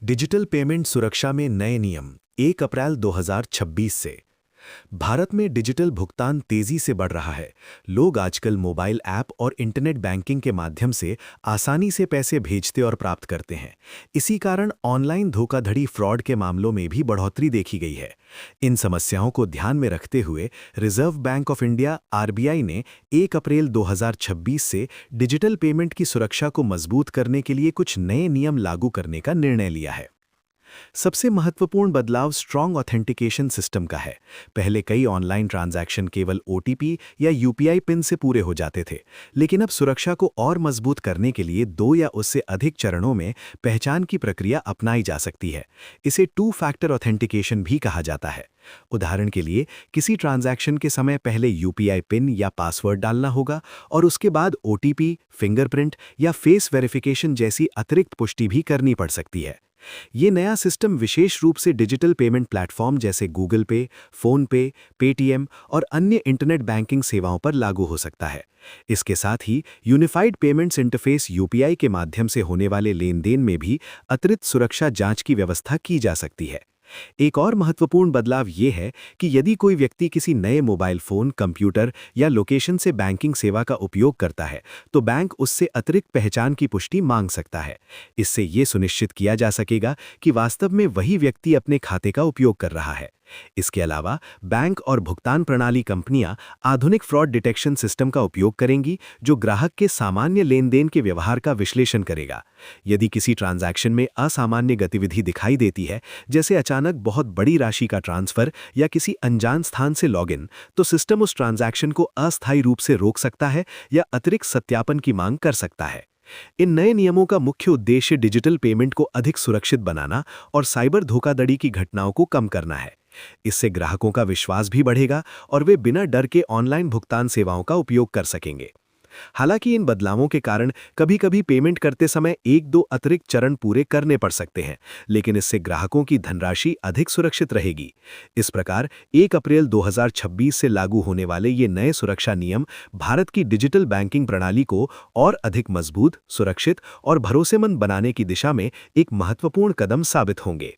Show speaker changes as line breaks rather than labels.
Digital payment सुरक्षा में नए नियम 1 अप्रैल 2026 से। भारत में डिजिटल भुगतान तेजी से बढ़ रहा है। लोग आजकल मोबाइल ऐप और इंटरनेट बैंकिंग के माध्यम से आसानी से पैसे भेजते और प्राप्त करते हैं। इसी कारण ऑनलाइन धोखाधड़ी फ्रॉड के मामलों में भी बढ़ोतरी देखी गई है। इन समस्याओं को ध्यान में रखते हुए reserve bank of India (RBI) ने 1 अप्रैल 2026 से डिजिटल पेमेंट की सुरक्षा को मजबूत करने के लिए कुछ नए नियम लागू करने का निर्णय लिया है। सबसे महत्वपूर्ण बदलाव स्ट्रॉन्ग ऑथेंटिकेशन सिस्टम का है। पहले कई ऑनलाइन ट्रांजैक्शन केवल ओटीपी या यूपीआई पिन से पूरे हो जाते थे, लेकिन अब सुरक्षा को और मजबूत करने के लिए 2 या उससे अधिक चरणों में पहचान की प्रक्रिया अपनाई जा सकती है। इसे 2 फैक्टर ऑथेंटिकेशन भी कहा जाता है। उदाहरण के लिए, किसी ट्रांजैक्शन के समय पहले यूपीआई पिन या पासवर्ड डालना होगा और उसके बाद ओटीपी, फिंगरप्रिंट या फेस वेरिफिकेशन जैसी अतिरिक्त पुष्टि भी करनी पड़ सकती है। ये नया सिस्टम विशेष रूप से डिजिटल पेमेंट प्लेटफॉर्म जैसे गूगल पे, फोन पे, पेटीएम और अन्य इंटरनेट बैंकिंग सेवाओं पर लागू हो सकता है। इसके साथ ही यूनिफाइड पेमेंट्स इंटरफेस यूपीआई के माध्यम से होने वाले लेनदेन में भी अतिरिक्त सुरक्षा जांच की व्यवस्था की जा सकती है। एक और महत्वपूर्ण बदलाव ये है कि यदि कोई व्यक्ति किसी नए मोबाइल फोन, कंप्यूटर या लोकेशन से बैंकिंग सेवा का उपयोग करता है, तो बैंक उससे अतिरिक्त पहचान की पुष्टि मांग सकता है। इससे ये सुनिश्चित किया जा सकेगा कि वास्तव में वही व्यक्ति अपने खाते का उपयोग कर रहा है। इसके अलावा बैंक और भुगतान प्रणाली कंपनियां आधुनिक फ्रॉड डिटेक्शन सिस्टम का उपयोग करेंगी, जो ग्राहक के सामान्य लेनदेन के व्यवहार का विश्लेषण करेगा। यदि किसी ट्रांजैक्शन में असामान्य गतिविधि दिखाई देती है, जैसे अचानक बहुत बड़ी राशि का ट्रांसफर या किसी अनजान स्थान से लॉगिन, तो सिस्टम उस ट्रांजैक्शन को अस्थायी रूप से रोक सकता है या अतिरिक्त सत्यापन की मांग कर सकता है। इन नए नियमों का मुख्य उद्देश्य डिजिटल पेमेंट को अधिक सुरक्षित बनाना और साइबर धोखाधड़ी की घटनाओं को कम करना है। इससे ग्राहकों का विश्वास भी बढ़ेगा और वे बिना डर के ऑनलाइन भुगतान सेवाओं का उपयोग कर सकेंगे। हालांकि इन बदलावों के कारण कभी-कभी पेमेंट करते समय 1-2 अतिरिक्त चरण पूरे करने पड़ सकते हैं, लेकिन इससे ग्राहकों की धनराशि अधिक सुरक्षित रहेगी। इस प्रकार 1 अप्रैल 2026 से लागू होने वाले ये नए सुरक्षा नियम भारत की डिजिटल बैंकिंग प्रणाली को और अधिक मजबूत, सुरक्षित और भरोसेमंद बनाने की दिशा में एक महत्वपूर्ण कदम साबित होंगे।